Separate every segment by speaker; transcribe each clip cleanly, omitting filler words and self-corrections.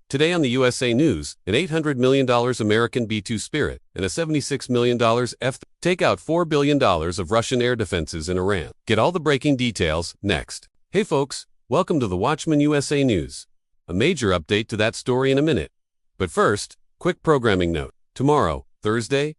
Speaker 1: Today on the USA News, an $800 million American B-2 Spirit and a $76 million F-35 take out $4 billion of Russian air defenses in Iran. Get all the breaking details next. Hey folks, welcome to the Watchman USA News. A major update to that story in a minute. But first, quick programming note. Tomorrow, Thursday,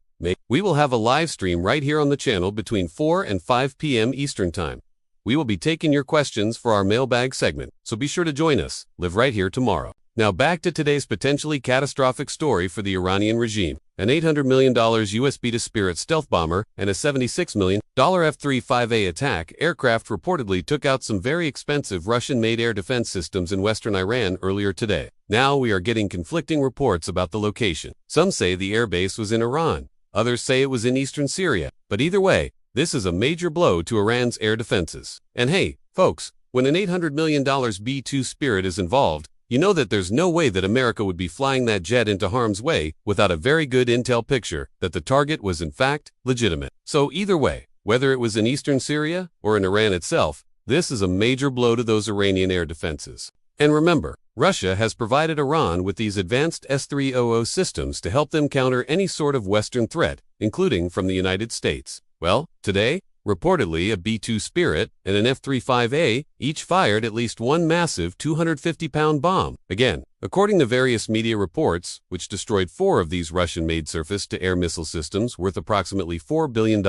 Speaker 1: we will have a live stream right here on the channel between 4 and 5 p.m. Eastern Time. We will be taking your questions for our mailbag segment, so be sure to join us. Live right here tomorrow. Now back to today's potentially catastrophic story for the Iranian regime. An $800 million US B-2 Spirit stealth bomber and a $76 million F-35A attack aircraft reportedly took out some very expensive Russian-made air defense systems in western Iran earlier today. Now we are getting conflicting reports about the location. Some say the airbase was in Iran. Others say it was in eastern Syria. But either way, this is a major blow to Iran's air defenses. And hey, folks, when an $800 million B-2 Spirit is involved, you know that there's no way that America would be flying that jet into harm's way without a very good intel picture that the target was in fact legitimate. So either way, whether it was in eastern Syria or in Iran itself, this is a major blow to those Iranian air defenses. And remember, Russia has provided Iran with these advanced S-300 systems to help them counter any sort of Western threat, including from the United States. Well, today, reportedly, a B-2 Spirit and an F-35A each fired at least one massive 250-pound bomb. Again, according to various media reports, which destroyed 4 of these Russian-made surface-to-air missile systems worth approximately $4 billion.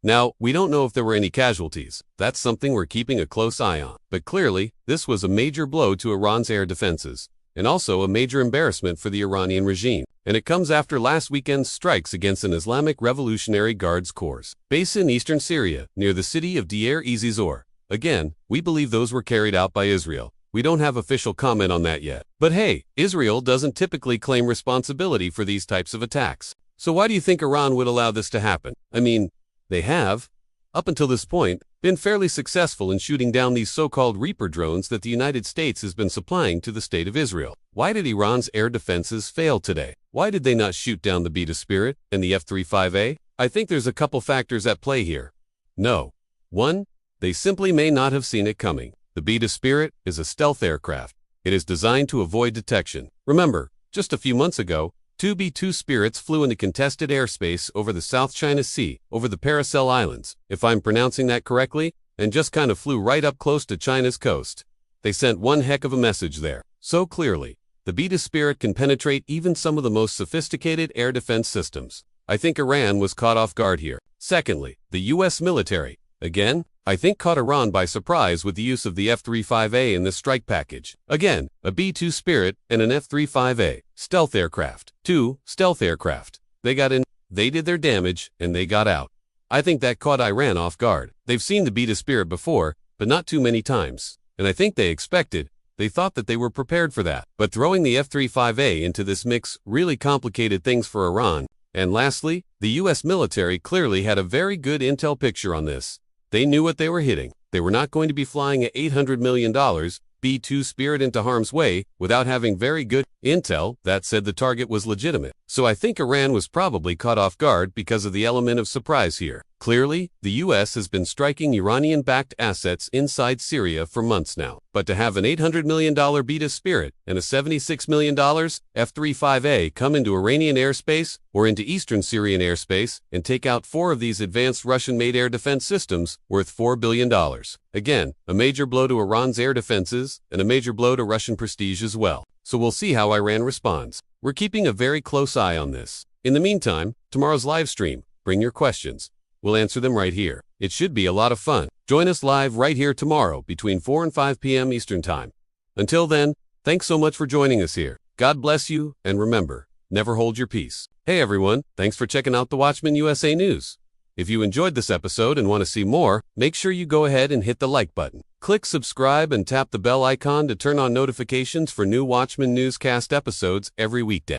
Speaker 1: Now, we don't know if there were any casualties. That's something we're keeping a close eye on. But clearly, this was a major blow to Iran's air defenses, and also a major embarrassment for the Iranian regime. And it comes after last weekend's strikes against an Islamic Revolutionary Guards Corps base in eastern Syria, near the city of Deir ez-Zor. Again, we believe those were carried out by Israel. We don't have official comment on that yet. But hey, Israel doesn't typically claim responsibility for these types of attacks. So why do you think Iran would allow this to happen? I mean, they have, up until this point, been fairly successful in shooting down these so-called Reaper drones that the United States has been supplying to the state of Israel. Why did Iran's air defenses fail today? Why did they not shoot down the B-2 Spirit and the F-35A? I think there's a couple factors at play here. No. 1. They simply may not have seen it coming. The B-2 Spirit is a stealth aircraft. It is designed to avoid detection. Remember, just a few months ago, 2 B-2 Spirits flew into contested airspace over the South China Sea, over the Paracel Islands, if I'm pronouncing that correctly, and just kind of flew right up close to China's coast. They sent one heck of a message there. So clearly, the B-2 Spirit can penetrate even some of the most sophisticated air defense systems. I think Iran was caught off guard here. Secondly, the U.S. military, again, I think caught Iran by surprise with the use of the F-35A in this strike package. Again, a B-2 Spirit and an F-35A, stealth aircraft. 2 stealth aircraft. They got in, they did their damage, and they got out. I think that caught Iran off guard. They've seen the B-2 Spirit before, but not too many times. And I think they thought that they were prepared for that. But throwing the F-35A into this mix really complicated things for Iran. And lastly, the U.S. military clearly had a very good intel picture on this. They knew what they were hitting. They were not going to be flying an $800 million B-2 Spirit into harm's way without having very good intel that said the target was legitimate. So I think Iran was probably caught off guard because of the element of surprise here. Clearly, the U.S. has been striking Iranian-backed assets inside Syria for months now. But to have an $800 million B-2 Spirit and a $76 million F-35A come into Iranian airspace or into eastern Syrian airspace and take out 4 of these advanced Russian-made air defense systems worth $4 billion. Again, a major blow to Iran's air defenses and a major blow to Russian prestige as well. So we'll see how Iran responds. We're keeping a very close eye on this. In the meantime, tomorrow's live stream, bring your questions. We'll answer them right here. It should be a lot of fun. Join us live right here tomorrow between 4 and 5 p.m. Eastern Time. Until then, thanks so much for joining us here. God bless you, and remember, never hold your peace. Hey everyone, thanks for checking out the Watchman USA News. If you enjoyed this episode and want to see more, make sure you go ahead and hit the like button. Click subscribe and tap the bell icon to turn on notifications for new Watchman Newscast episodes every weekday.